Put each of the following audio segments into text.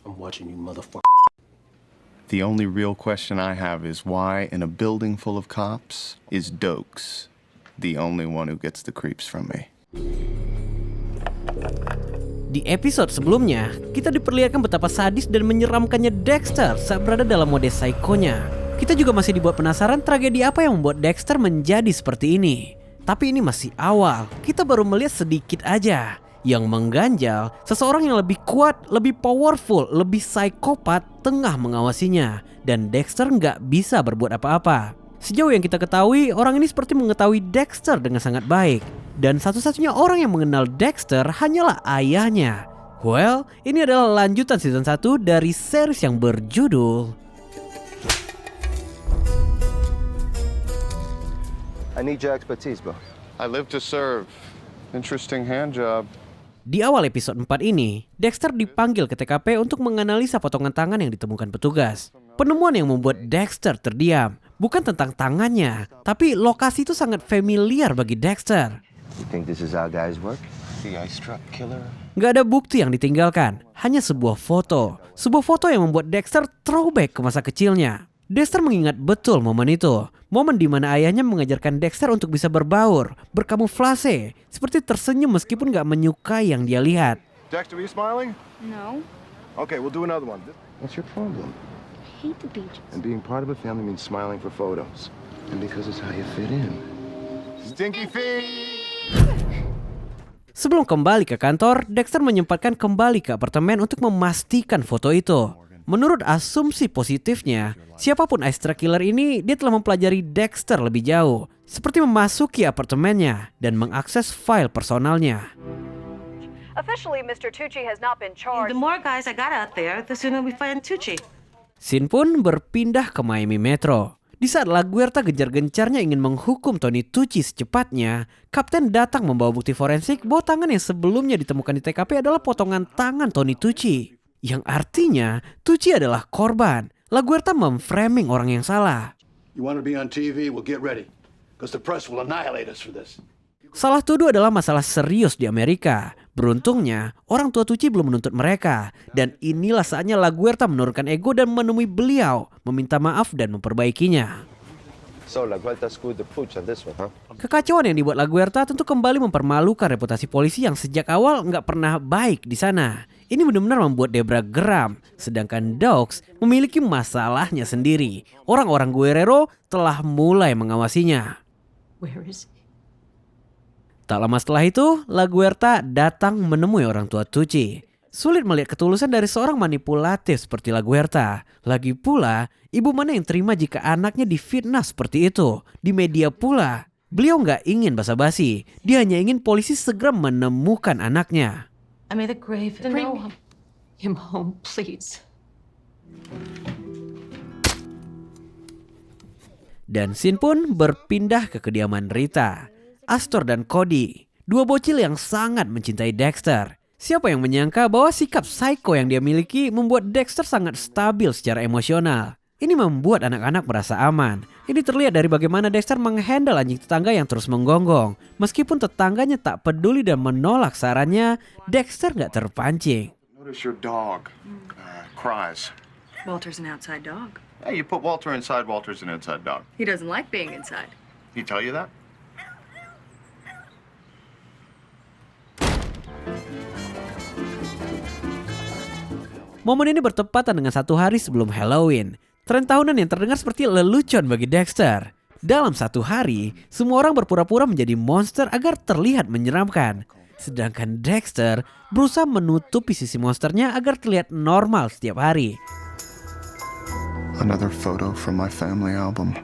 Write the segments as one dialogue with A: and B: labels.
A: I'm watching you, motherfucker.
B: The only real question I have is why, in a building full of cops, is Dokes the only one who gets the creeps from me?
C: Di episode sebelumnya, kita diperlihatkan betapa sadis dan menyeramkannya Dexter saat berada dalam mode psikonya. Kita juga masih dibuat penasaran tragedi apa yang membuat Dexter menjadi seperti ini. Tapi ini masih awal, kita baru melihat sedikit aja. Yang mengganjal, seseorang yang lebih kuat, lebih powerful, lebih psikopat tengah mengawasinya. Dan Dexter nggak bisa berbuat apa-apa. Sejauh yang kita ketahui, orang ini seperti mengetahui Dexter dengan sangat baik. Dan satu-satunya orang yang mengenal Dexter hanyalah ayahnya. Well, ini adalah lanjutan season 1 dari series yang berjudul
D: I need your expertise, bro.
B: I live to serve. Interesting hand job.
C: Di awal episode 4 ini, Dexter dipanggil ke TKP untuk menganalisa potongan tangan yang ditemukan petugas. Penemuan yang membuat Dexter terdiam, bukan tentang tangannya, tapi lokasi itu sangat familiar bagi Dexter.
D: You think this is how guys work?
B: The ice truck killer.
C: Gak ada bukti yang ditinggalkan, hanya sebuah foto. Sebuah foto yang membuat Dexter throwback ke masa kecilnya. Dexter mengingat betul momen itu. Momen di mana ayahnya mengajarkan Dexter untuk bisa berbaur, berkamuflase, seperti tersenyum meskipun gak menyukai yang dia lihat.
E: Dexter, are you smiling?
F: No,
E: Okay, we'll do another one.
D: What's your problem?
F: I hate the beaches.
D: And being part of a family means smiling for photos. And because it's how you fit in.
E: Stinky feet!
C: Sebelum kembali ke kantor, Dexter menyempatkan kembali ke apartemen untuk memastikan foto itu. Menurut asumsi positifnya, siapapun ice truck killer ini, dia telah mempelajari Dexter lebih jauh. Seperti memasuki apartemennya dan mengakses file personalnya.
G: Officially, Mr. Tucci has not been charged.
H: The more guys I got out there, the sooner we find Tucci.
C: Scene pun berpindah ke Miami Metro. Di saat LaGuerta gencar-gencarnya ingin menghukum Tony Tucci secepatnya, Kapten datang membawa bukti forensik bahwa tangan yang sebelumnya ditemukan di TKP adalah potongan tangan Tony Tucci. Yang artinya, Tucci adalah korban. LaGuerta memframing orang yang salah.
A: You want to be on TV? Well, get ready. Because the press will annihilate us for this.
C: Salah tuduh adalah masalah serius di Amerika. Beruntungnya, orang tua Tucci belum menuntut mereka. Dan inilah saatnya LaGuerta menurunkan ego dan menemui beliau, meminta maaf dan memperbaikinya.
D: So, LaGuerta screwed the pooch on this one, huh?
C: Kekacauan yang dibuat LaGuerta tentu kembali mempermalukan reputasi polisi yang sejak awal nggak pernah baik di sana. Ini benar-benar membuat Debra geram, sedangkan Dokes memiliki masalahnya sendiri. Orang-orang Guerrero telah mulai mengawasinya.
H: Where is he?
C: Tak lama setelah itu, LaGuerta datang menemui orang tua Tucci. Sulit melihat ketulusan dari seorang manipulatif seperti LaGuerta. Lagi pula, ibu mana yang terima jika anaknya difitnah seperti itu? Di media pula. Beliau nggak ingin basa-basi. Dia hanya ingin polisi segera menemukan anaknya.
H: I made a grave. Bring him home, please.
C: Dan scene pun berpindah ke kediaman Rita. Astor dan Cody, dua bocil yang sangat mencintai Dexter. Siapa yang menyangka bahwa sikap psycho yang dia miliki membuat Dexter sangat stabil secara emosional. Ini membuat anak-anak merasa aman. Ini terlihat dari bagaimana Dexter menghandle anjing tetangga yang terus menggonggong. Meskipun tetangganya tak peduli dan menolak sarannya, Dexter gak terpancing.
E: Notice your dog cries.
G: Walter's an outside dog.
E: Hey, you put Walter inside, Walter's an inside dog.
G: He doesn't like being inside.
E: He tell you that?
C: Momen ini bertepatan dengan satu hari sebelum Halloween. Tren tahunan yang terdengar seperti lelucon bagi Dexter. Dalam satu hari, semua orang berpura-pura menjadi monster agar terlihat menyeramkan. Sedangkan Dexter berusaha menutupi sisi monsternya agar terlihat normal setiap hari.
B: Another photo from my family album.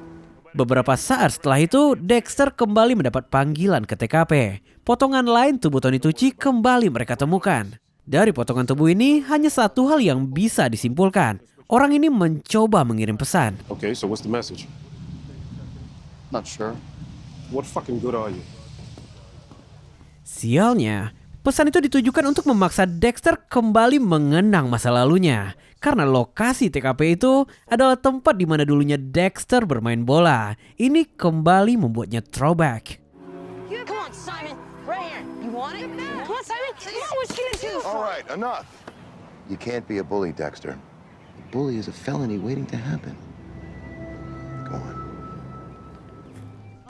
C: Beberapa saat setelah itu, Dexter kembali mendapat panggilan ke TKP. Potongan lain tubuh Tony Tucci kembali mereka temukan. Dari potongan tubuh ini, hanya satu hal yang bisa disimpulkan. Orang ini mencoba mengirim pesan.
A: Okay, so what's the message?
B: Not sure.
A: What fucking good are you?
C: Sialnya, pesan itu ditujukan untuk memaksa Dexter kembali mengenang masa lalunya. Karena lokasi TKP itu adalah tempat di mana dulunya Dexter bermain bola. Ini kembali membuatnya throwback.
H: Come on, Simon. Right here. You want it? Come on, Simon. Come on, we're skinny too.
E: All right, enough.
D: You can't be a bully, Dexter. A bully is a felony waiting to happen. Go on.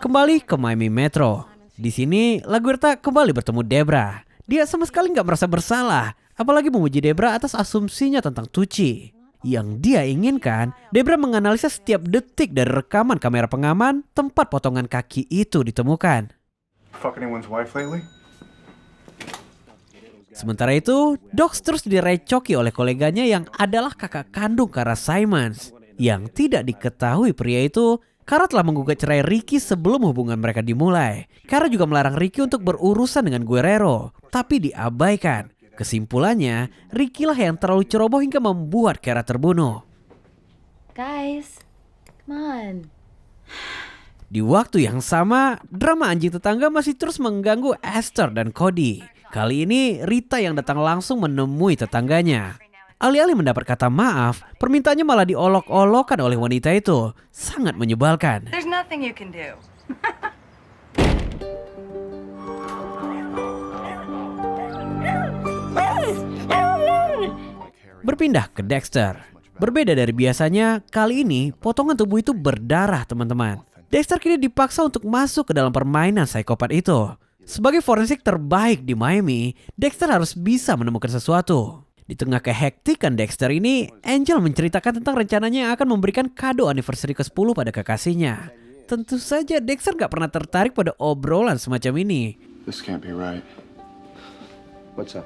C: Kembali ke Miami Metro. Di sini, LaGuerta kembali bertemu Debra. Dia sama sekali nggak merasa bersalah, apalagi memuji Debra atas asumsinya tentang Tucci. Yang dia inginkan, Debra menganalisa setiap detik dari rekaman kamera pengaman tempat potongan kaki itu ditemukan.
E: Fuck anyone's wife lately?
C: Sementara itu, Dox terus direcoki oleh koleganya yang adalah kakak kandung Kara Simons. Yang tidak diketahui pria itu, Kara telah menggugat cerai Ricky sebelum hubungan mereka dimulai. Kara juga melarang Ricky untuk berurusan dengan Guerrero, tapi diabaikan. Kesimpulannya, Ricky lah yang terlalu ceroboh hingga membuat Kara terbunuh.
F: Guys, come on.
C: Di waktu yang sama, drama anjing tetangga masih terus mengganggu Esther dan Cody. Kali ini, Rita yang datang langsung menemui tetangganya. Alih-alih mendapat kata maaf, permintaannya malah diolok-olokkan oleh wanita itu. Sangat menyebalkan.
G: There's nothing you can do.
C: Berpindah ke Dexter. Berbeda dari biasanya, kali ini potongan tubuh itu berdarah, teman-teman. Dexter kini dipaksa untuk masuk ke dalam permainan psikopat itu. Sebagai forensik terbaik di Miami, Dexter harus bisa menemukan sesuatu. Di tengah kehektikan Dexter ini, Angel menceritakan tentang rencananya yang akan memberikan kado anniversary ke-10 pada kekasihnya. Tentu saja Dexter gak pernah tertarik pada obrolan semacam ini.
E: This can't be right.
D: What's up?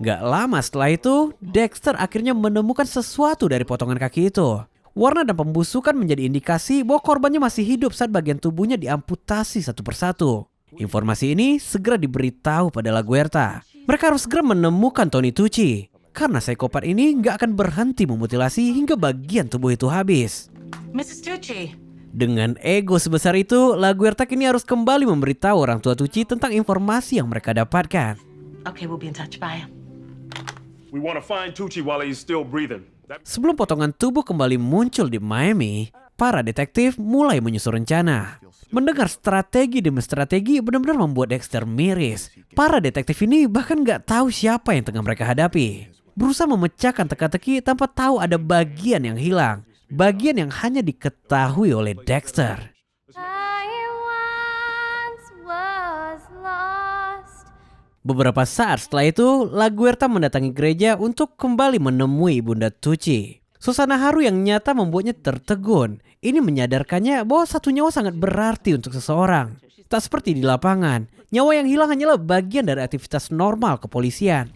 C: Gak lama setelah itu, Dexter akhirnya menemukan sesuatu dari potongan kaki itu. Warna dan pembusukan menjadi indikasi bahwa korbannya masih hidup saat bagian tubuhnya diamputasi satu persatu. Informasi ini segera diberitahu pada LaGuerta. Mereka harus segera menemukan Tony Tucci, karena psikopat ini gak akan berhenti memutilasi hingga bagian tubuh itu habis.
H: Mrs. Tucci.
C: Dengan ego sebesar itu, LaGuerta kini harus kembali memberitahu orang tua Tucci tentang informasi yang mereka dapatkan.
H: Okay, we'll be in touch. Bye.
I: We want to find Tucci while he's still breathing.
C: Sebelum potongan tubuh kembali muncul di Miami, para detektif mulai menyusun rencana. Mendengar strategi demi strategi benar-benar membuat Dexter miris. Para detektif ini bahkan nggak tahu siapa yang tengah mereka hadapi. Berusaha memecahkan teka-teki tanpa tahu ada bagian yang hilang. Bagian yang hanya diketahui oleh Dexter. Beberapa saat setelah itu, LaGuerta mendatangi gereja untuk kembali menemui Bunda Tucci. Suasana haru yang nyata membuatnya tertegun. Ini menyadarkannya bahwa satu nyawa sangat berarti untuk seseorang. Tak seperti di lapangan, nyawa yang hilang hanyalah bagian dari aktivitas normal kepolisian.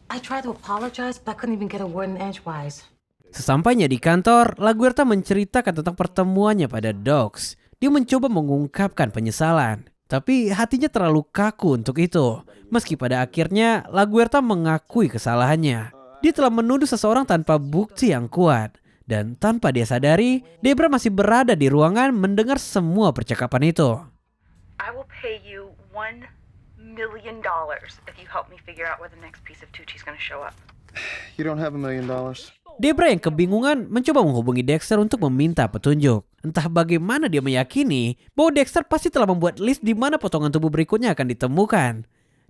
H: I tried to apologize, but I couldn't even get a word in edgewise.
C: Sesampainya di kantor, LaGuerta menceritakan tentang pertemuannya pada Dox. Dia mencoba mengungkapkan penyesalan, tapi hatinya terlalu kaku untuk itu. Meski pada akhirnya LaGuerta mengakui kesalahannya. Dia telah menuduh seseorang tanpa bukti yang kuat. Dan tanpa dia sadari, Debra masih berada di ruangan mendengar semua percakapan itu.
G: I will pay you $1 million if you help me figure out where the next piece of Tucci's going to show up.
D: You don't have $1 million?
C: Debra yang kebingungan mencoba menghubungi Dexter untuk meminta petunjuk. Entah bagaimana dia meyakini bahwa Dexter pasti telah membuat list di mana potongan tubuh berikutnya akan ditemukan.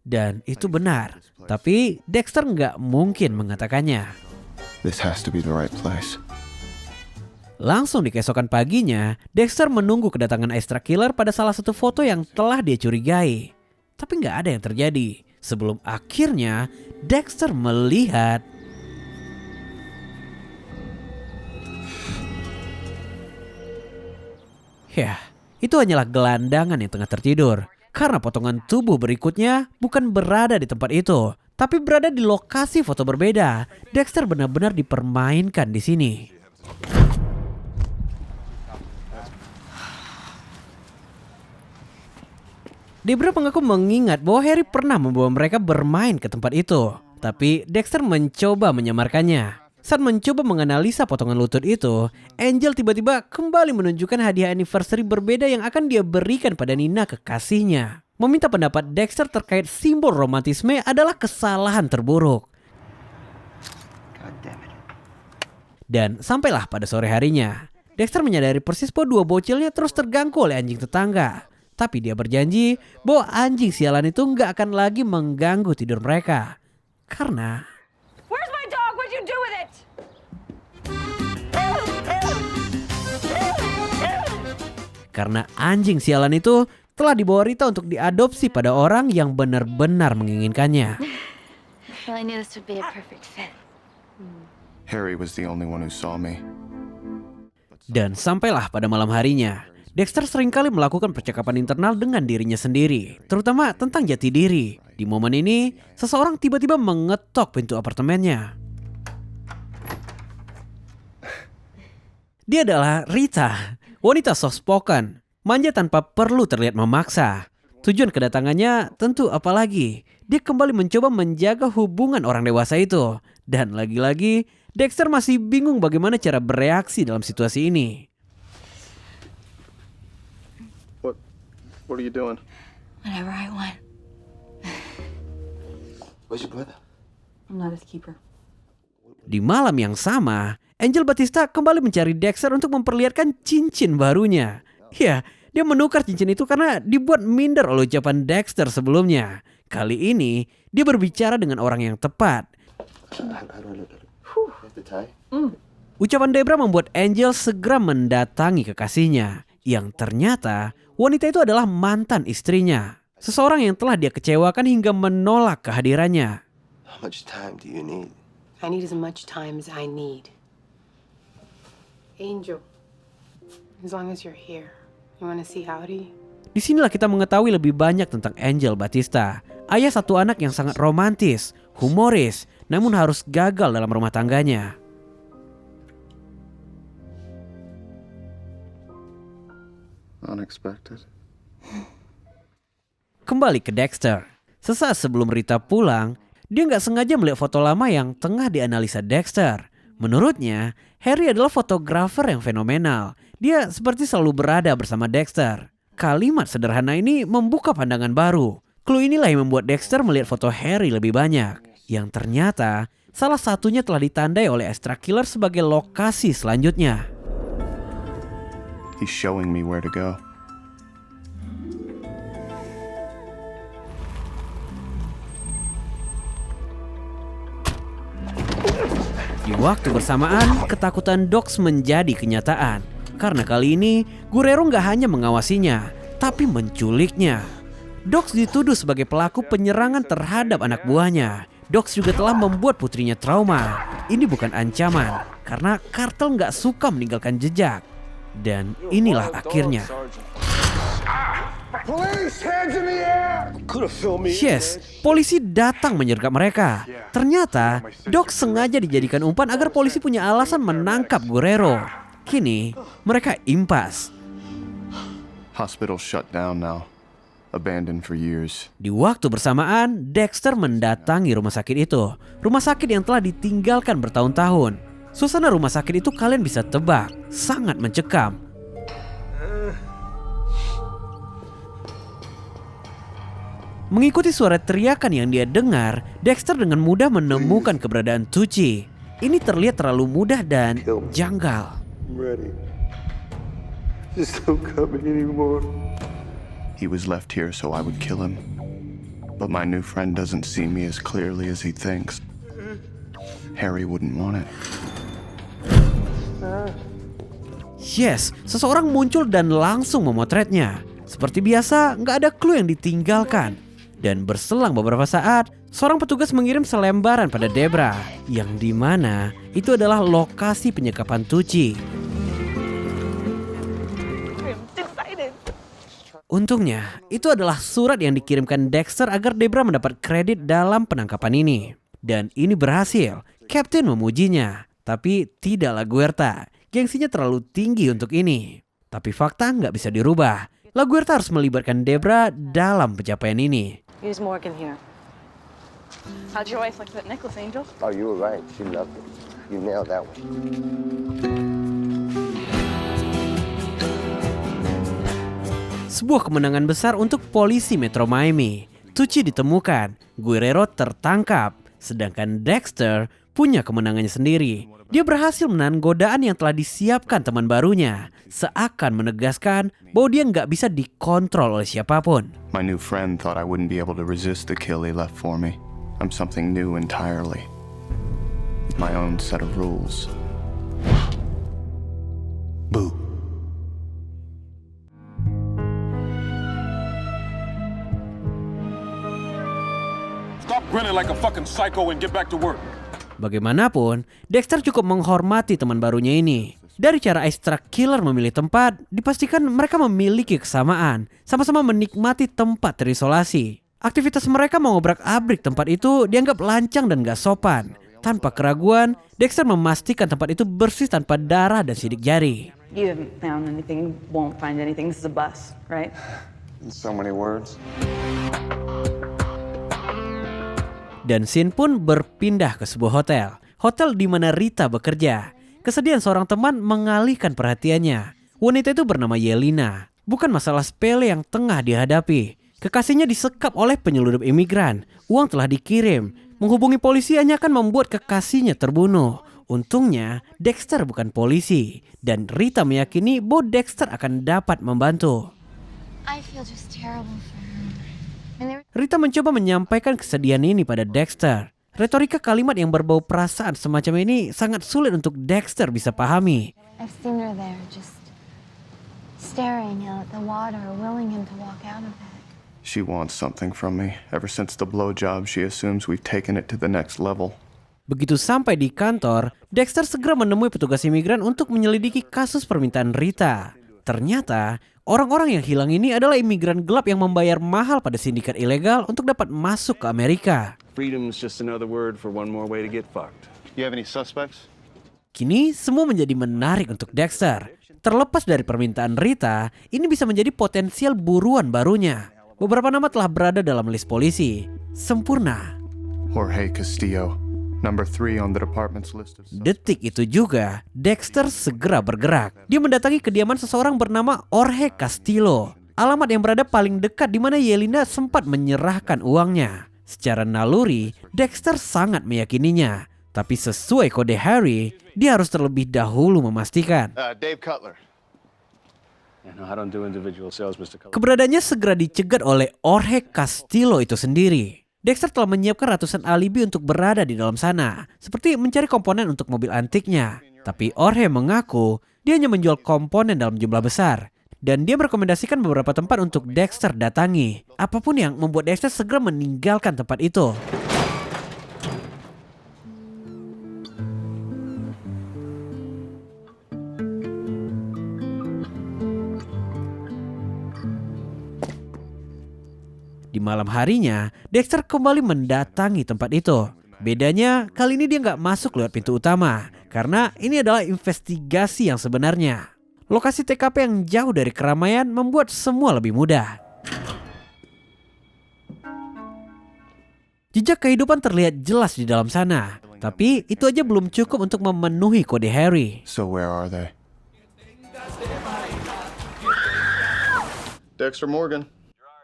C: Dan itu benar. Tapi Dexter nggak mungkin mengatakannya.
B: This has to be the right place.
C: Langsung di keesokan paginya, Dexter menunggu kedatangan extra killer pada salah satu foto yang telah dia curigai. Tapi nggak ada yang terjadi. Sebelum akhirnya Dexter melihat ya, itu hanyalah gelandangan yang tengah tertidur. Karena potongan tubuh berikutnya bukan berada di tempat itu, tapi berada di lokasi foto berbeda. Dexter benar-benar dipermainkan di sini. Debra mengaku mengingat bahwa Harry pernah membawa mereka bermain ke tempat itu. Tapi Dexter mencoba menyamarkannya. Saat mencoba menganalisa potongan lutut itu, Angel tiba-tiba kembali menunjukkan hadiah anniversary berbeda yang akan dia berikan pada Nina kekasihnya. Meminta pendapat Dexter terkait simbol romantisme adalah kesalahan terburuk. Dan sampailah pada sore harinya, Dexter menyadari persis bahwa dua bocilnya terus terganggu oleh anjing tetangga. Tapi dia berjanji bahwa anjing sialan itu nggak akan lagi mengganggu tidur mereka. Karena
G: Where's my dog? What'd you do with it?
C: Karena anjing sialan itu telah dibawa Rita untuk diadopsi pada orang yang benar-benar menginginkannya.
F: Well, I knew this would be a perfect fit.
B: Harry was the only one who saw me.
C: Dan sampailah pada malam harinya, Dexter seringkali melakukan percakapan internal dengan dirinya sendiri, terutama tentang jati diri. Di momen ini, seseorang tiba-tiba mengetok pintu apartemennya. Dia adalah Rita, wanita soft-spoken, manja tanpa perlu terlihat memaksa. Tujuan kedatangannya tentu apalagi, dia kembali mencoba menjaga hubungan orang dewasa itu. Dan lagi-lagi, Dexter masih bingung bagaimana cara bereaksi dalam situasi ini.
E: What are you doing?
F: Whatever I want.
D: Where's your brother?
H: I'm not his keeper.
C: Di malam yang sama, Angel Batista kembali mencari Dexter untuk memperlihatkan cincin barunya. Ya, dia menukar cincin itu karena dibuat minder oleh ucapan Dexter sebelumnya. Kali ini, dia berbicara dengan orang yang tepat. Ucapan Debra membuat Angel segera mendatangi kekasihnya, yang ternyata wanita itu adalah mantan istrinya. Seseorang yang telah dia kecewakan hingga menolak kehadirannya.
D: How much time do you need?
H: I need as much time as I need. Angel, as long as you're here, you want to see Howdy?
C: Disinilah kita mengetahui lebih banyak tentang Angel Batista. Ayah satu anak yang sangat romantis, humoris, namun harus gagal dalam rumah tangganya.
E: Unexpected.
C: Kembali ke Dexter. Sesaat sebelum Rita pulang, dia nggak sengaja melihat foto lama yang tengah dianalisa Dexter. Menurutnya, Harry adalah fotografer yang fenomenal. Dia seperti selalu berada bersama Dexter. Kalimat sederhana ini membuka pandangan baru. Clue inilah yang membuat Dexter melihat foto Harry lebih banyak. Yang ternyata, salah satunya telah ditandai oleh extra killer sebagai lokasi selanjutnya.
B: He's showing me where to go.
C: Di waktu bersamaan, ketakutan Dox menjadi kenyataan. Karena kali ini, Guerrero nggak hanya mengawasinya, tapi menculiknya. Dox dituduh sebagai pelaku penyerangan terhadap anak buahnya. Dox juga telah membuat putrinya trauma. Ini bukan ancaman, karena kartel nggak suka meninggalkan jejak. Dan inilah akhirnya. Yes, polisi datang menyergap mereka. Ternyata, Doc sengaja dijadikan umpan agar polisi punya alasan menangkap Guerrero. Kini, mereka impas.
B: Hospital shut down now. Abandoned for years.
C: Di waktu bersamaan, Dexter mendatangi rumah sakit itu. Rumah sakit yang telah ditinggalkan bertahun-tahun. Suasana rumah sakit itu kalian bisa tebak, sangat mencekam. Mengikuti suara teriakan yang dia dengar, Dexter dengan mudah menemukan keberadaan Tucci. Ini terlihat terlalu mudah dan janggal.
B: He was left here so I would kill him. But my new friend doesn't see me as clearly as he thinks. Harry wouldn't want it.
C: Yes, seseorang muncul dan langsung memotretnya. Seperti biasa, nggak ada clue yang ditinggalkan. Dan berselang beberapa saat, seorang petugas mengirim selembaran pada Debra, yang dimana itu adalah lokasi penyekapan Tucci. Untungnya, itu adalah surat yang dikirimkan Dexter agar Debra mendapat kredit dalam penangkapan ini. Dan ini berhasil, Captain memujinya. Tapi tidak La Guerta, gengsinya terlalu tinggi untuk ini. Tapi fakta nggak bisa dirubah. La Guerta harus melibatkan Debra dalam pencapaian ini.
H: Use Morgan here.
G: How'd your wife like that necklace, Angel?
D: Oh, you were right. She loved it. You nailed that one.
C: Sebuah kemenangan besar untuk polisi Metro Miami. Tucci ditemukan, Guerrero tertangkap, sedangkan Dexter punya kemenangannya sendiri. Dia berhasil menahan godaan yang telah disiapkan teman barunya, seakan menegaskan bahwa dia nggak bisa dikontrol oleh siapapun.
B: My new friend thought I wouldn't be able to resist the kill he left for me. I'm something new entirely. With my own set of rules. Boo.
I: Stop grinning like a fucking psycho and get back to work.
C: Bagaimanapun, Dexter cukup menghormati teman barunya ini. Dari cara extract killer memilih tempat, dipastikan mereka memiliki kesamaan, sama-sama menikmati tempat terisolasi. Aktivitas mereka mengobrak-abrik tempat itu dianggap lancang dan gak sopan. Tanpa keraguan, Dexter memastikan tempat itu bersih tanpa darah dan sidik jari.
G: You haven't found anything, won't find anything. This is a bus, right?
D: In so many words.
C: Dan scene pun berpindah ke sebuah hotel. Hotel di mana Rita bekerja. Kesedihan seorang teman mengalihkan perhatiannya. Wanita itu bernama Yelena. Bukan masalah sepele yang tengah dihadapi. Kekasihnya disekap oleh penyeludup imigran. Uang telah dikirim. Menghubungi polisi hanya akan membuat kekasihnya terbunuh. Untungnya, Dexter bukan polisi. Dan Rita meyakini bahwa Dexter akan dapat membantu.
F: I feel just terrible for her.
C: Rita mencoba menyampaikan kesedihan ini pada Dexter. Retorika kalimat yang berbau perasaan semacam ini sangat sulit untuk Dexter bisa pahami.
F: I've seen her there, just staring out at the water, willing him to walk out of it.
B: She wants something from me. Ever since the blowjob, she assumes we've taken it to the next level.
C: Begitu sampai di kantor, Dexter segera menemui petugas imigran untuk menyelidiki kasus permintaan Rita. Ternyata, orang-orang yang hilang ini adalah imigran gelap yang membayar mahal pada sindikat ilegal untuk dapat masuk ke Amerika.
E: Freedom's just another word for one more way to get fucked.
A: You have any suspects?
C: Kini semua menjadi menarik untuk Dexter. Terlepas dari permintaan Rita, ini bisa menjadi potensial buruan barunya. Beberapa nama telah berada dalam list polisi. Sempurna.
B: Jorge Castillo, number 3 on the department's list of
C: Detik itu juga, Dexter segera bergerak. Dia mendatangi kediaman seseorang bernama Jorge Castillo. Alamat yang berada paling dekat di mana Yelena sempat menyerahkan uangnya. Secara naluri, Dexter sangat meyakininya. Tapi sesuai kode Harry, dia harus terlebih dahulu memastikan.
A: Dave Cutler.
E: No, I don't do individual sales, Mr. Cutler.
C: Keberadaannya segera dicegat oleh Jorge Castillo itu sendiri. Dexter telah menyiapkan ratusan alibi untuk berada di dalam sana, seperti mencari komponen untuk mobil antiknya. Tapi Jorge mengaku dia hanya menjual komponen dalam jumlah besar. Dan dia merekomendasikan beberapa tempat untuk Dexter datangi. Apapun yang membuat Dexter segera meninggalkan tempat itu. Di malam harinya, Dexter kembali mendatangi tempat itu. Bedanya, kali ini dia nggak masuk lewat pintu utama. Karena ini adalah investigasi yang sebenarnya. Lokasi TKP yang jauh dari keramaian membuat semua lebih mudah. Jejak kehidupan terlihat jelas di dalam sana. Tapi itu aja belum cukup untuk memenuhi kode Harry.
B: So where are they?
E: Dexter Morgan.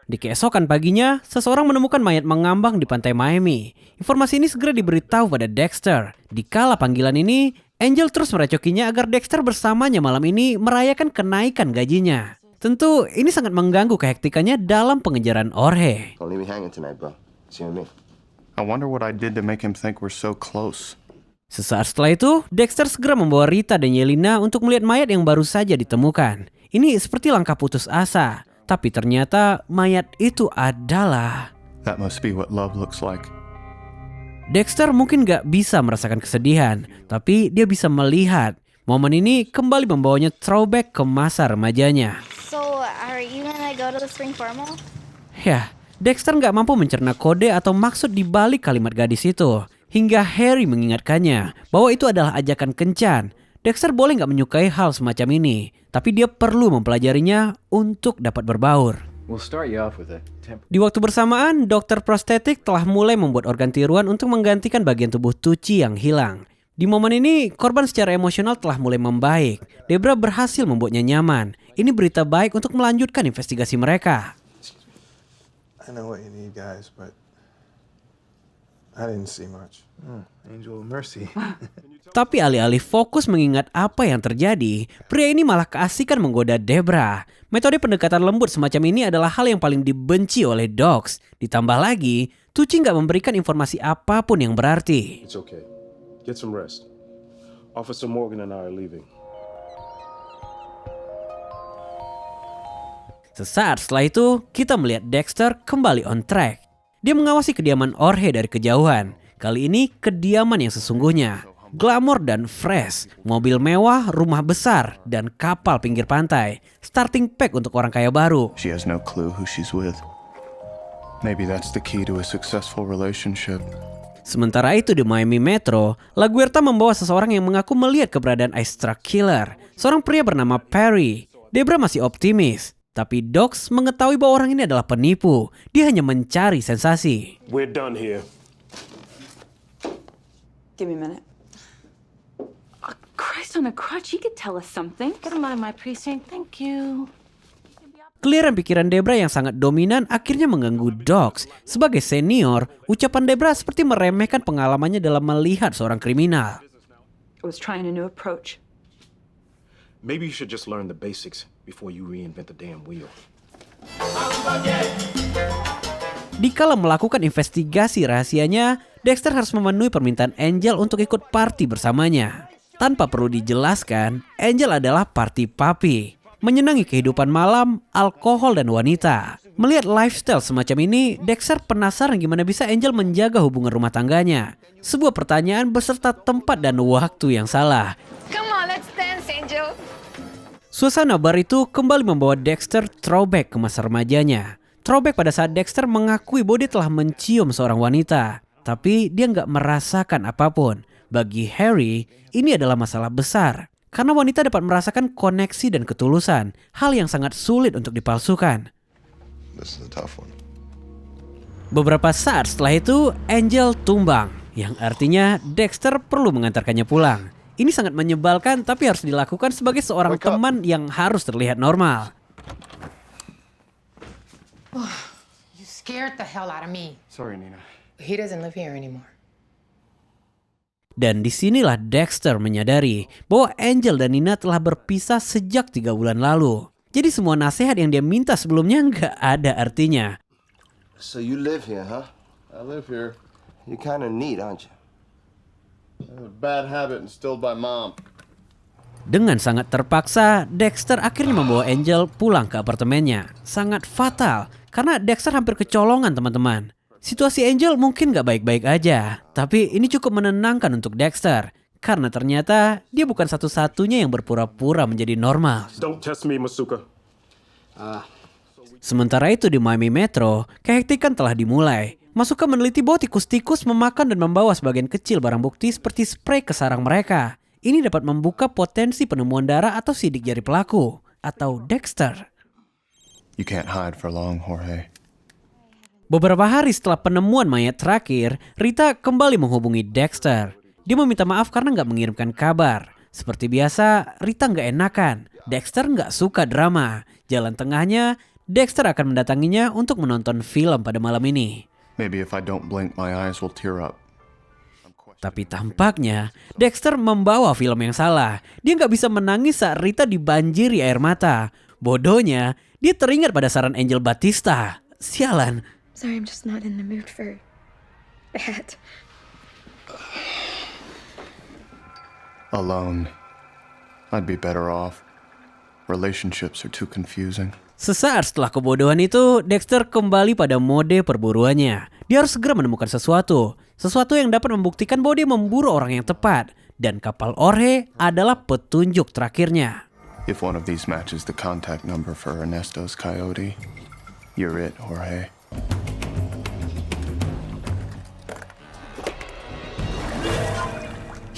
C: Di keesokan paginya, seseorang menemukan mayat mengambang di pantai Miami. Informasi ini segera diberitahu pada Dexter. Di kala panggilan ini, Angel terus merecokinya agar Dexter bersamanya malam ini merayakan kenaikan gajinya. Tentu ini sangat mengganggu kehektikannya dalam pengejaran Jorge.
D: Don't leave me hanging tonight, bro. It's you and me.
B: I wonder what I did to make him think we're so close.
C: Sesaat setelah itu, Dexter segera membawa Rita dan Yelena untuk melihat mayat yang baru saja ditemukan. Ini seperti langkah putus asa. Tapi ternyata mayat itu adalah...
B: That must be what love looks like.
C: Dexter mungkin gak bisa merasakan kesedihan, tapi dia bisa melihat. Momen ini kembali membawanya throwback ke masa remajanya.
F: So, are you gonna go to the spring formal?
C: Yah, Dexter gak mampu mencerna kode atau maksud di balik kalimat gadis itu. Hingga Harry mengingatkannya bahwa itu adalah ajakan kencan. Dexter boleh gak menyukai hal semacam ini, tapi dia perlu mempelajarinya untuk dapat berbaur.
E: We'll start you off with a
C: Di waktu bersamaan, dokter prostetik telah mulai membuat organ tiruan untuk menggantikan bagian tubuh Tucci yang hilang. Di momen ini, korban secara emosional telah mulai membaik. Debra berhasil membuatnya nyaman. Ini berita baik untuk melanjutkan investigasi mereka.
J: I know what you need, guys, but I didn't see much. Angel of mercy.
C: Tapi alih-alih fokus mengingat apa yang terjadi, pria ini malah keasikan menggoda Debra. Metode pendekatan lembut semacam ini adalah hal yang paling dibenci oleh Dogs. Ditambah lagi, Tucci nggak memberikan informasi apapun yang berarti.
I: It's okay. Get some rest. Officer Morgan and I are leaving.
C: Sesaat setelah itu, kita melihat Dexter kembali on track. Dia mengawasi kediaman Jorge dari kejauhan. Kali ini kediaman yang sesungguhnya. Glamor dan fresh, mobil mewah, rumah besar, dan kapal pinggir pantai. Starting pack untuk orang kaya baru.
B: She has no clue who she's with. Maybe that's the key to a successful relationship.
C: Sementara itu di Miami Metro, LaGuerta membawa seseorang yang mengaku melihat keberadaan Ice Truck Killer. Seorang pria bernama Perry. Debra masih optimis. Tapi Dogs mengetahui bahwa orang ini adalah penipu. Dia hanya mencari sensasi.
I: We're done here.
G: Give me a minute. Christ on a crutch, he could tell us something.
H: Get him out of my precinct. Thank you.
C: Keliran pikiran Debra yang sangat dominan akhirnya mengganggu Dogs. Sebagai senior, ucapan Debra seperti meremehkan pengalamannya dalam melihat seorang kriminal.
G: I was trying a new approach.
I: Maybe you should just learn the basics before you reinvent the damn wheel.
C: Dikala melakukan investigasi rahasianya, Dexter harus memenuhi permintaan Angel untuk ikut party bersamanya. Tanpa perlu dijelaskan, Angel adalah party papi. Menyenangi kehidupan malam, alkohol, dan wanita. Melihat lifestyle semacam ini, Dexter penasaran gimana bisa Angel menjaga hubungan rumah tangganya. Sebuah pertanyaan beserta tempat dan waktu yang salah.
F: Come on, let's dance, Angel.
C: Suasana bar itu kembali membawa Dexter throwback ke masa remajanya. Throwback pada saat Dexter mengakui bahwa dia telah mencium seorang wanita. Tapi dia nggak merasakan apapun. Bagi Harry, ini adalah masalah besar. Karena wanita dapat merasakan koneksi dan ketulusan. Hal yang sangat sulit untuk dipalsukan.
D: This is a tough one.
C: Beberapa saat setelah itu, Angel tumbang. Yang artinya Dexter perlu mengantarkannya pulang. Ini sangat menyebalkan tapi harus dilakukan sebagai seorang teman yang harus terlihat normal.
H: You scared the hell out of me.
B: Sorry, Nina.
H: He doesn't live here anymore.
C: Dan disinilah Dexter menyadari bahwa Angel dan Nina telah berpisah sejak 3 bulan lalu. Jadi semua nasihat yang dia minta sebelumnya nggak ada artinya.
D: So you live here, huh?
A: I live here.
D: You're kind of neat, aren't you?
A: I have a bad habit instilled by Mom.
C: Dengan sangat terpaksa, Dexter akhirnya membawa Angel pulang ke apartemennya. Sangat fatal, karena Dexter hampir kecolongan teman-teman. Situasi Angel mungkin gak baik-baik aja, tapi ini cukup menenangkan untuk Dexter. Karena ternyata dia bukan satu-satunya yang berpura-pura menjadi normal.
I: Don't test me, Masuka.
C: Sementara itu di Miami Metro, kehektikan telah dimulai. Masuka meneliti bahwa tikus-tikus memakan dan membawa sebagian kecil barang bukti seperti spray ke sarang mereka. Ini dapat membuka potensi penemuan darah atau sidik jari pelaku, atau Dexter.
B: You can't hide for long, Jorge.
C: Beberapa hari setelah penemuan mayat terakhir, Rita kembali menghubungi Dexter. Dia meminta maaf karena nggak mengirimkan kabar. Seperti biasa, Rita nggak enakan. Dexter nggak suka drama. Jalan tengahnya, Dexter akan mendatanginya untuk menonton film pada malam ini.
B: Maybe if I don't blink, my eyes will tear up.
C: Tapi tampaknya Dexter membawa film yang salah. Dia nggak bisa menangis saat Rita dibanjiri air mata. Bodohnya, dia teringat pada saran Angel Batista. Sialan.
F: Sorry, I'm just not in the mood for that.
B: Alone. I'd be better off. Relationships are too confusing.
C: Sesaat setelah kebodohan itu, Dexter kembali pada mode perburuannya. Dia harus segera menemukan sesuatu. Sesuatu yang dapat membuktikan bahwa dia memburu orang yang tepat. Dan kapal Jorge adalah petunjuk terakhirnya.
B: If one of these matches the contact number for Ernesto's coyote, you're it, Jorge.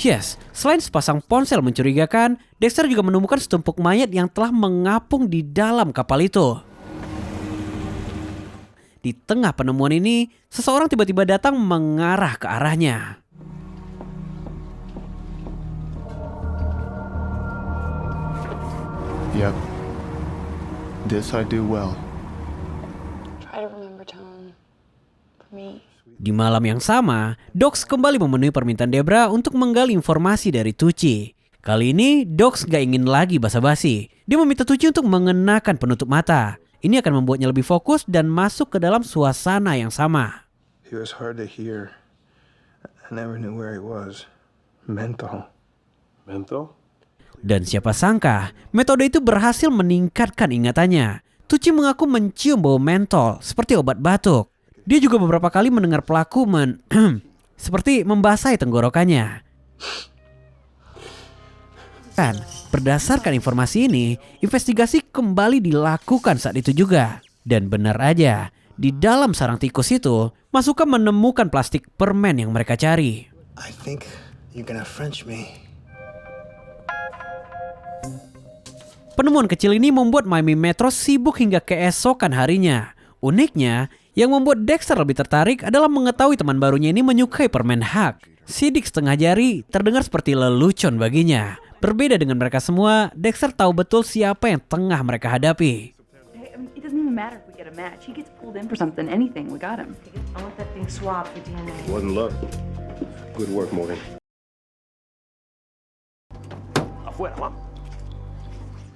C: Yes, selain sepasang ponsel mencurigakan, Dexter juga menemukan setumpuk mayat yang telah mengapung di dalam kapal itu. Di tengah penemuan ini, seseorang tiba-tiba datang mengarah ke arahnya.
B: Yep. This I do well.
F: Try to remember, Tom. For me.
C: Di malam yang sama, Dogs kembali memenuhi permintaan Debra untuk menggali informasi dari Tucci. Kali ini, Dogs gak ingin lagi basa-basi. Dia meminta Tucci untuk mengenakan penutup mata. Ini akan membuatnya lebih fokus dan masuk ke dalam suasana yang sama.
J: He was hard to hear. I never knew where he was. Mental.
E: Menthol?
C: Dan siapa sangka, metode itu berhasil meningkatkan ingatannya. Tucci mengaku mencium bau mentol seperti obat batuk. Dia juga beberapa kali mendengar pelaku seperti membasahi tenggorokannya. Berdasarkan informasi ini, investigasi kembali dilakukan saat itu juga. Dan benar aja, di dalam sarang tikus itu, Masuka menemukan plastik permen yang mereka cari.
J: I think you're gonna French me.
C: Penemuan kecil ini membuat Miami Metro sibuk hingga keesokan harinya. Uniknya, yang membuat Dexter lebih tertarik adalah mengetahui teman barunya ini menyukai permen Hug. Sidik setengah jari terdengar seperti lelucon baginya. Berbeda dengan mereka semua, Dexter tahu betul siapa yang tengah mereka hadapi.
G: It doesn't even matter if we get a match. He gets pulled in for something, anything. We got him.
H: I want that thing swabbed for DNA.
E: Wasn't luck. Good work, Morgan. Afuera, Mom.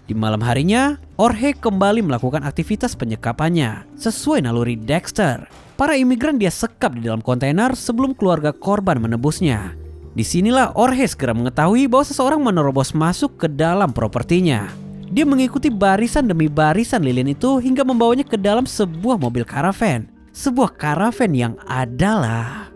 C: Di malam harinya, Jorge kembali melakukan aktivitas penyekapannya sesuai naluri Dexter. Para imigran dia sekap di dalam kontainer sebelum keluarga korban menebusnya. Disinilah Jorge segera mengetahui bahwa seseorang menerobos masuk ke dalam propertinya. Dia mengikuti barisan demi barisan lilin itu hingga membawanya ke dalam sebuah mobil karavan. Sebuah karavan yang adalah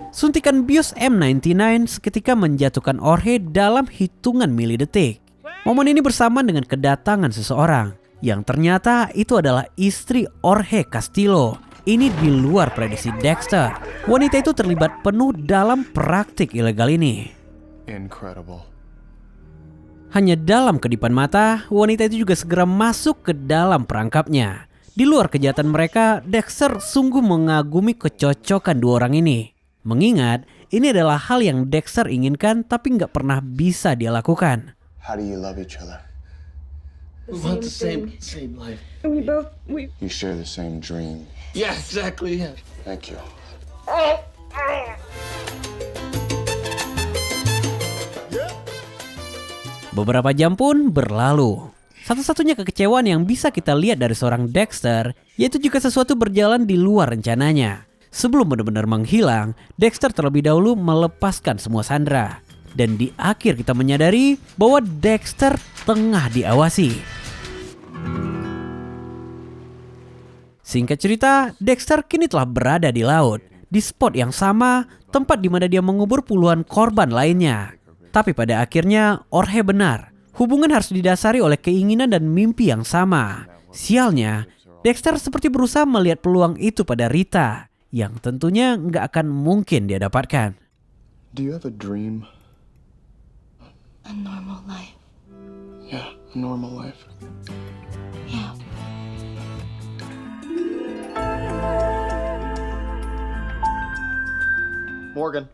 C: suntikan bius M99 seketika menjatuhkan Jorge dalam hitungan milidetik. Momen ini bersamaan dengan kedatangan seseorang yang ternyata itu adalah istri Jorge Castillo. Ini di luar prediksi Dexter. Wanita itu terlibat penuh dalam praktik ilegal ini.
B: Incredible.
C: Hanya dalam kedipan mata, wanita itu juga segera masuk ke dalam perangkapnya. Di luar kejahatan mereka, Dexter sungguh mengagumi kecocokan dua orang ini. Mengingat, ini adalah hal yang Dexter inginkan tapi nggak pernah bisa dia lakukan.
D: How do you love each other?
A: We want the same life.
D: You share the same dream.
A: Yeah, exactly. Yeah.
D: Thank you.
C: Beberapa jam pun berlalu. Satu-satunya kekecewaan yang bisa kita lihat dari seorang Dexter, yaitu jika sesuatu berjalan di luar rencananya. Sebelum benar-benar menghilang, Dexter terlebih dahulu melepaskan semua sandera. Dan di akhir kita menyadari bahwa Dexter tengah diawasi. Singkat cerita, Dexter kini telah berada di laut. Di spot yang sama, tempat di mana dia mengubur puluhan korban lainnya. Tapi pada akhirnya, Jorge benar. Hubungan harus didasari oleh keinginan dan mimpi yang sama. Sialnya, Dexter seperti berusaha melihat peluang itu pada Rita, yang tentunya nggak akan mungkin dia dapatkan.
D: Do you have a dream?
F: A normal life.
D: Yeah, a normal life.
F: Yeah.
D: Morgan.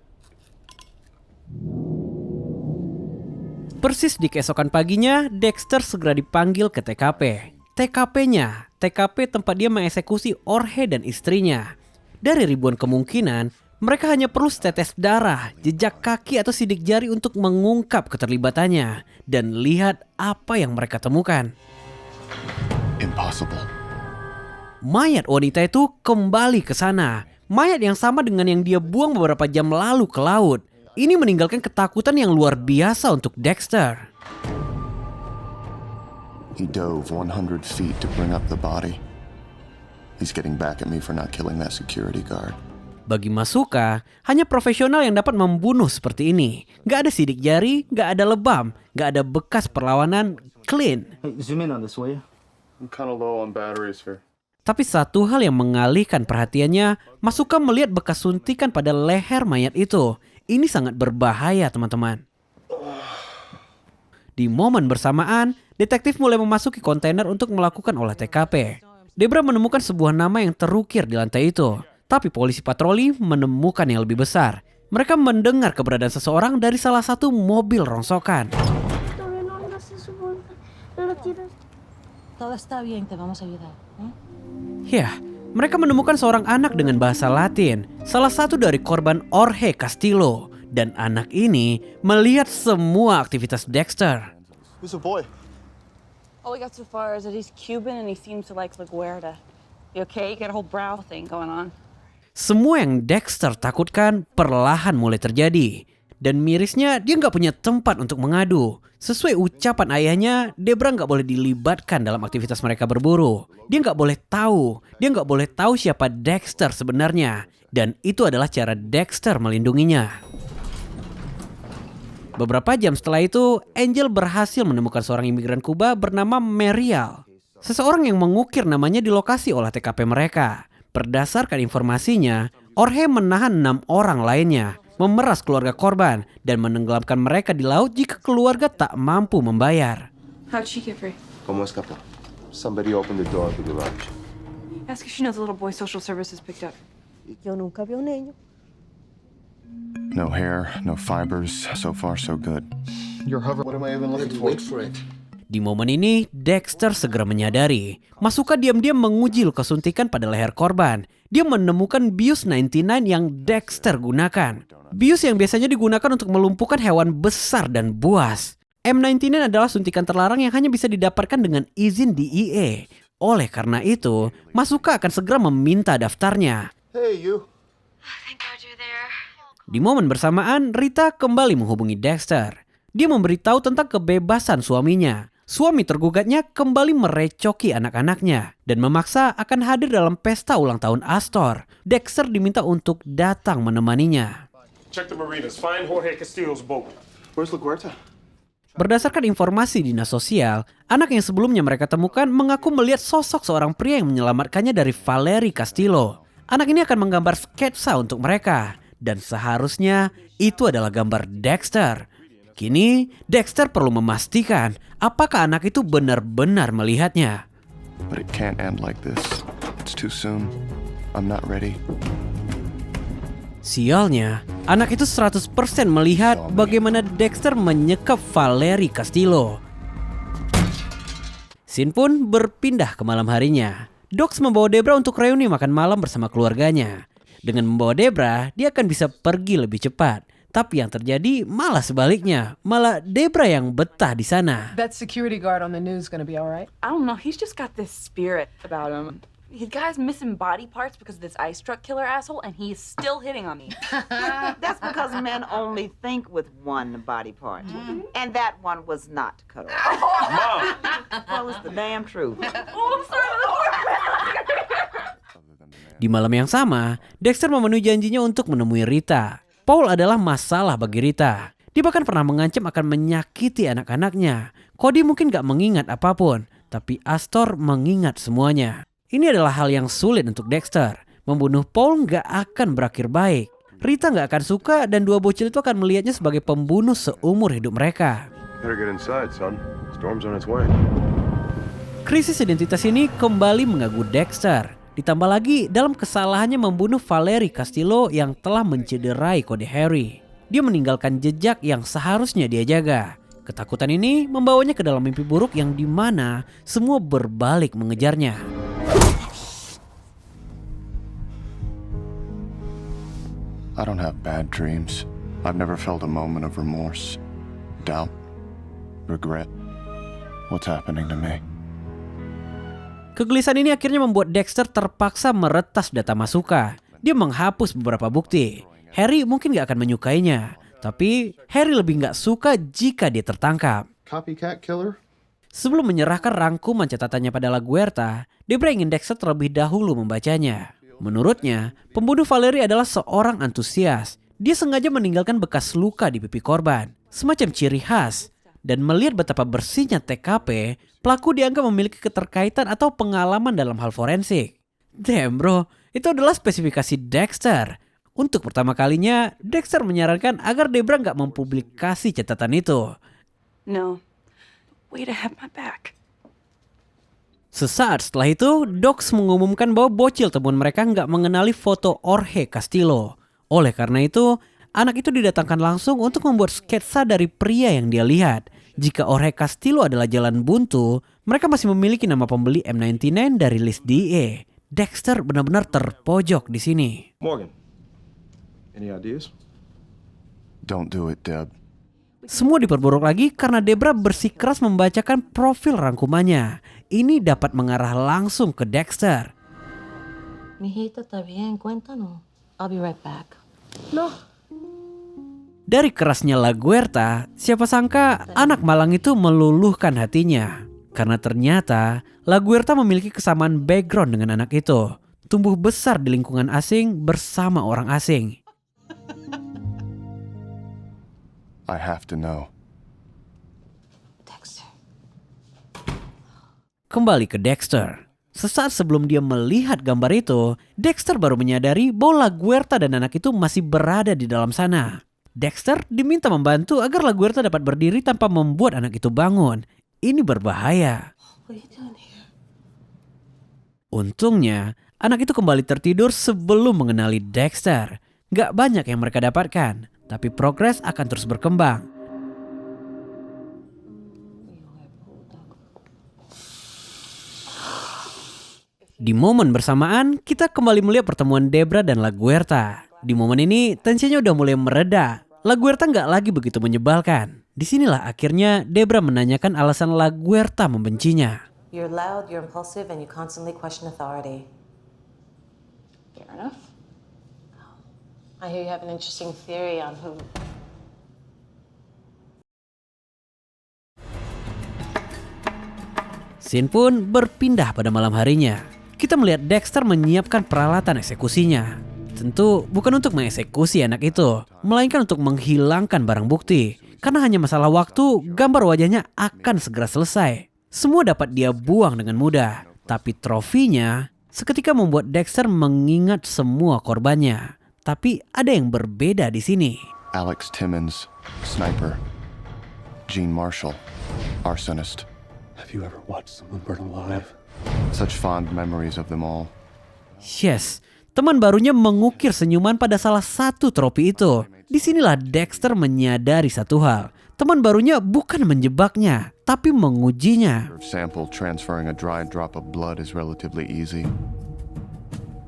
C: Persis di keesokan paginya, Dexter segera dipanggil ke TKP. TKP-nya, TKP tempat dia mengeksekusi Jorge dan istrinya. Dari ribuan kemungkinan, mereka hanya perlu setetes darah, jejak kaki atau sidik jari untuk mengungkap keterlibatannya dan lihat apa yang mereka temukan.
D: Impossible.
C: Mayat wanita itu kembali ke sana. Mayat yang sama dengan yang dia buang beberapa jam lalu ke laut. Ini meninggalkan ketakutan yang luar biasa untuk Dexter.
D: He dove 100 feet to bring up the body. He's getting back at me for not killing that security guard.
C: Bagi Masuka, hanya profesional yang dapat membunuh seperti ini. Gak ada sidik jari, gak ada lebam, gak ada bekas perlawanan, clean.
J: Hey, zoom in on this, will you?
B: I'm kind of low on batteries here.
C: Tapi satu hal yang mengalihkan perhatiannya, Masuka melihat bekas suntikan pada leher mayat itu. Ini sangat berbahaya, teman-teman. Di momen bersamaan, detektif mulai memasuki kontainer untuk melakukan olah TKP. Debra menemukan sebuah nama yang terukir di lantai itu. Tapi polisi patroli menemukan yang lebih besar. Mereka mendengar keberadaan seseorang dari salah satu mobil rongsokan.
H: Todo está bien, te vamos a ayudar.
C: Ya, mereka menemukan seorang anak dengan bahasa Latin, salah satu dari korban Jorge Castillo. Dan anak ini melihat semua aktivitas Dexter.
D: Who's the boy?
G: All we got so far is that he's Cuban and he seems to like La Guerta. You okay? You got a whole brow thing going on.
C: Semua yang Dexter takutkan perlahan mulai terjadi. Dan mirisnya dia nggak punya tempat untuk mengadu. Sesuai ucapan ayahnya, Debra nggak boleh dilibatkan dalam aktivitas mereka berburu. Dia nggak boleh tahu. Dia nggak boleh tahu siapa Dexter sebenarnya. Dan itu adalah cara Dexter melindunginya. Beberapa jam setelah itu, Angel berhasil menemukan seorang imigran Kuba bernama Mariel. Seseorang yang mengukir namanya di lokasi olah TKP mereka. Berdasarkan informasinya, Jorge menahan 6 orang lainnya, memeras keluarga korban, dan menenggelamkan mereka di laut jika keluarga tak mampu membayar.
G: How'd she get free?
D: ¿Cómo escapó? Somebody opened the door of the garage.
G: Ask if she knows the little boy social services picked up.
H: Yo nunca vi un niño.
D: No hair, no fibers. So far, so good.
J: You're hovering. What am I even looking for? Wait for it.
C: Di momen ini, Dexter segera menyadari. Masuka diam-diam menguji luka suntikan pada leher korban. Dia menemukan bius 99 yang Dexter gunakan. Bius yang biasanya digunakan untuk melumpuhkan hewan besar dan buas. M99 adalah suntikan terlarang yang hanya bisa didapatkan dengan izin DEA. Oleh karena itu, Masuka akan segera meminta daftarnya.
D: Hey, you.
F: Thank God you're there.
C: Di momen bersamaan, Rita kembali menghubungi Dexter. Dia memberitahu tentang kebebasan suaminya. Suami tergugatnya kembali merecoki anak-anaknya dan memaksa akan hadir dalam pesta ulang tahun Astor. Dexter diminta untuk datang menemaninya.
I: Check the marinas. Find Jorge Castillo's boat.
D: Where's La Guerta?
C: Berdasarkan informasi dinas sosial, anak yang sebelumnya mereka temukan mengaku melihat sosok seorang pria yang menyelamatkannya dari Valerie Castillo. Anak ini akan menggambar sketsa untuk mereka. Dan seharusnya itu adalah gambar Dexter. Kini, Dexter perlu memastikan apakah anak itu benar-benar melihatnya.
D: But it can't end like this. It's too soon. I'm not ready.
C: Sialnya, anak itu 100% melihat bagaimana Dexter menyekap Valerie Castillo. Scene pun berpindah ke malam harinya. Dox membawa Debra untuk reuni makan malam bersama keluarganya. Dengan membawa Debra, dia akan bisa pergi lebih cepat. Tapi yang terjadi malah sebaliknya. Malah Debra yang betah di sana.
H: That security guard on the news gonna be all right?
G: I don't know. He's just got this spirit about him. The guy's missing body parts because of this ice truck killer asshole, and he's still hitting on me.
K: That's because men only think with one body part. And that one was not cut off.
I: Mom!
K: Well, it's the damn truth.
G: Oh, I'm sorry.
C: Di malam yang sama, Dexter memenuhi janjinya untuk menemui Rita. Paul adalah masalah bagi Rita. Dia bahkan pernah mengancam akan menyakiti anak-anaknya. Cody mungkin gak mengingat apapun, tapi Astor mengingat semuanya. Ini adalah hal yang sulit untuk Dexter. Membunuh Paul gak akan berakhir baik. Rita gak akan suka dan dua bocil itu akan melihatnya sebagai pembunuh seumur hidup mereka.
D: Better get inside, son. Storm's on its way.
C: Krisis identitas ini kembali mengganggu Dexter. Ditambah lagi dalam kesalahannya membunuh Valerie Castillo yang telah mencederai Cody Harry. Dia meninggalkan jejak yang seharusnya dia jaga. Ketakutan ini membawanya ke dalam mimpi buruk yang dimana semua berbalik mengejarnya.
D: I don't have bad dreams. I've never felt a moment of remorse, doubt, regret. What's happening to me?
C: Kegelisahan ini akhirnya membuat Dexter terpaksa meretas data Masuka. Dia menghapus beberapa bukti. Harry mungkin gak akan menyukainya. Tapi Harry lebih gak suka jika dia tertangkap.
D: Copycat killer?
C: Sebelum menyerahkan rangkuman catatannya pada La Guerta, Debra ingin Dexter terlebih dahulu membacanya. Menurutnya, pembunuh Valerie adalah seorang antusias. Dia sengaja meninggalkan bekas luka di pipi korban, semacam ciri khas. Dan melihat betapa bersihnya TKP, pelaku dianggap memiliki keterkaitan atau pengalaman dalam hal forensik. Damn bro, itu adalah spesifikasi Dexter. Untuk pertama kalinya, Dexter menyarankan agar Debra nggak mempublikasi catatan itu.
G: No, way to have my back.
C: Sesaat setelah itu, Dox mengumumkan bahwa bocil temuan mereka nggak mengenali foto Jorge Castillo. Oleh karena itu, anak itu didatangkan langsung untuk membuat sketsa dari pria yang dia lihat. Jika Jorge Castillo adalah jalan buntu, mereka masih memiliki nama pembeli M99 dari list DEA. Dexter benar-benar terpojok di sini.
I: Morgan, any ideas?
D: Don't do it, Deb.
C: Semua diperburuk lagi karena Debra bersikeras membacakan profil rangkumannya. Ini dapat mengarah langsung ke Dexter.
H: Mijito, ¿está bien? Cuéntanos. I'll be right back.
C: Dari kerasnya La Guerta, siapa sangka anak malang itu meluluhkan hatinya. Karena ternyata La Guerta memiliki kesamaan background dengan anak itu. Tumbuh besar di lingkungan asing bersama orang asing.
D: I have to know.
H: Dexter.
C: Kembali ke Dexter. Sesaat sebelum dia melihat gambar itu, Dexter baru menyadari bahwa La Guerta dan anak itu masih berada di dalam sana. Dexter diminta membantu agar La Guerta dapat berdiri tanpa membuat anak itu bangun. Ini berbahaya. Untungnya, anak itu kembali tertidur sebelum mengenali Dexter. Gak banyak yang mereka dapatkan, tapi progres akan terus berkembang. Di momen bersamaan, kita kembali melihat pertemuan Debra dan La Guerta. Di momen ini, tensinya udah mulai mereda. La Guerta nggak lagi begitu menyebalkan. Disinilah akhirnya Debra menanyakan alasan La Guerta membencinya.
H: You're loud, you're impulsive, and you constantly question authority.
G: Fair enough.
H: I hear you have an interesting theory on who...
C: Scene pun berpindah pada malam harinya. Kita melihat Dexter menyiapkan peralatan eksekusinya. Tentu bukan untuk mengeksekusi anak itu, melainkan untuk menghilangkan barang bukti. Karena hanya masalah waktu, gambar wajahnya akan segera selesai. Semua dapat dia buang dengan mudah. Tapi trofinya seketika membuat Dexter mengingat semua korbannya. Tapi ada yang berbeda di sini.
D: Alex Timmons, sniper. Gene Marshall, arsonist.
A: Have you ever watched someone burn alive?
D: Such fond memories of them all.
C: Yes, teman barunya mengukir senyuman pada salah satu trofi itu. Disinilah Dexter menyadari satu hal. Teman barunya bukan menjebaknya, tapi mengujinya.
D: Sample transferring a dry drop of blood is relatively easy.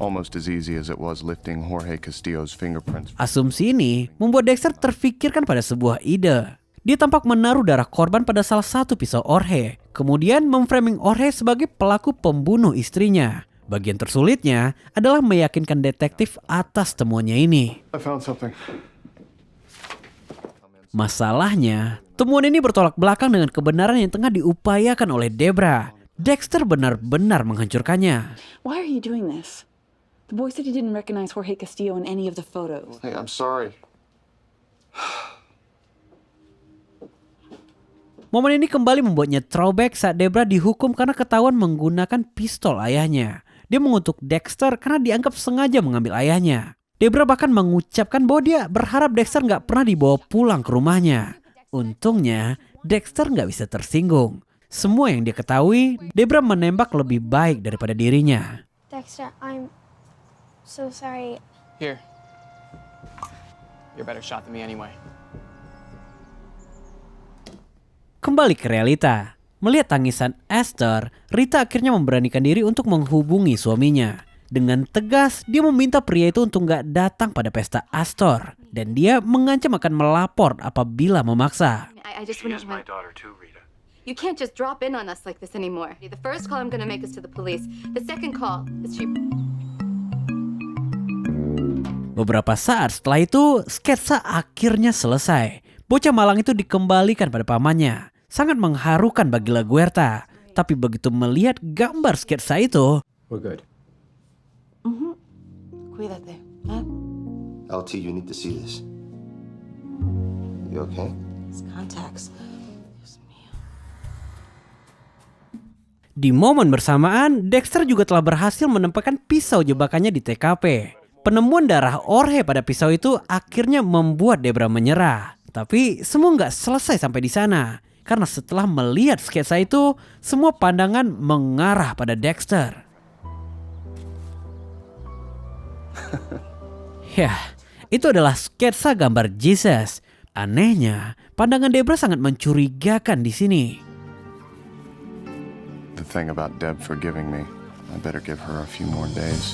D: Almost as easy as it was lifting Jorge Castillo's fingerprints.
C: Asumsi ini membuat Dexter terfikirkan pada sebuah ide. Dia tampak menaruh darah korban pada salah satu pisau Jorge. Kemudian memframing Jorge sebagai pelaku pembunuh istrinya. Bagian tersulitnya adalah meyakinkan detektif atas temuannya ini.
D: I found something.
C: Masalahnya, temuan ini bertolak belakang dengan kebenaran yang tengah diupayakan oleh Debra. Dexter benar-benar menghancurkannya.
G: Why are you doing this? The boy said he didn't recognize Jorge Castillo in any of the photos.
D: Hey, I'm sorry.
C: Momen ini kembali membuatnya throwback saat Debra dihukum karena ketahuan menggunakan pistol ayahnya. Dia mengutuk Dexter karena dianggap sengaja mengambil ayahnya. Debra bahkan mengucapkan bahwa dia berharap Dexter nggak pernah dibawa pulang ke rumahnya. Untungnya, Dexter nggak bisa tersinggung. Semua yang dia ketahui, Debra menembak lebih baik daripada dirinya.
F: Dexter, I'm so sorry.
L: Here. You're a better shot than me anyway.
C: Kembali ke realita. Melihat tangisan Esther, Rita akhirnya memberanikan diri untuk menghubungi suaminya. Dengan tegas, dia meminta pria itu untuk gak datang pada pesta Astor. Dan dia mengancam akan melapor apabila memaksa.
M: I just want my daughter too, Rita. You can't just drop in on us like this anymore. The first call I'm gonna make is to the police. The second call is she...
C: Beberapa saat setelah itu, sketsa akhirnya selesai. Bocah malang itu dikembalikan pada pamannya. Sangat mengharukan bagi La Guerta. Tapi begitu melihat gambar sketsa itu...
I: We're good.
H: Cuídate. ¿Eh?
N: LT, you need to see this. You okay?
H: His contacts.
C: Di momen bersamaan, Dexter juga telah berhasil menempatkan pisau jebakannya di TKP. Penemuan darah Jorge pada pisau itu akhirnya membuat Debra menyerah. Tapi semua nggak selesai sampai di sana. Karena setelah melihat sketsa itu, semua pandangan mengarah pada Dexter. Ya, itu adalah sketsa gambar Jesus. Anehnya, pandangan Debra sangat mencurigakan di sini.
D: The thing about Deb forgiving me, I better give her a few more days.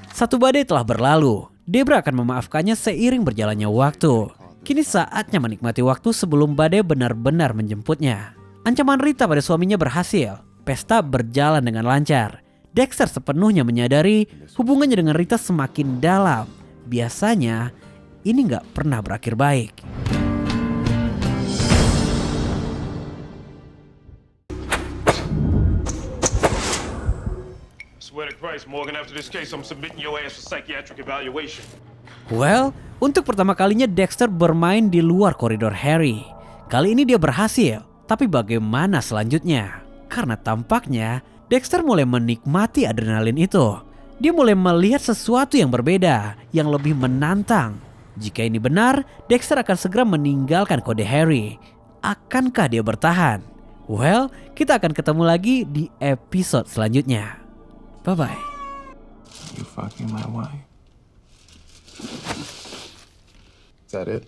C: Satu badai telah berlalu. Debra akan memaafkannya seiring berjalannya waktu. Kini saatnya menikmati waktu sebelum badai benar-benar menjemputnya. Ancaman Rita pada suaminya berhasil. Pesta berjalan dengan lancar. Dexter sepenuhnya menyadari hubungannya dengan Rita semakin dalam. Biasanya, ini nggak pernah berakhir baik.
I: Swear to Christ, Morgan, after this case, I'm submitting your ass for psychiatric evaluation.
C: Well, untuk pertama kalinya Dexter bermain di luar koridor Harry. Kali ini dia berhasil, tapi bagaimana selanjutnya? Karena tampaknya Dexter mulai menikmati adrenalin itu. Dia mulai melihat sesuatu yang berbeda, yang lebih menantang. Jika ini benar, Dexter akan segera meninggalkan kode Harry. Akankah dia bertahan? Well, kita akan ketemu lagi di episode selanjutnya. Bye-bye.
J: You fucking my wife.
D: Is that it?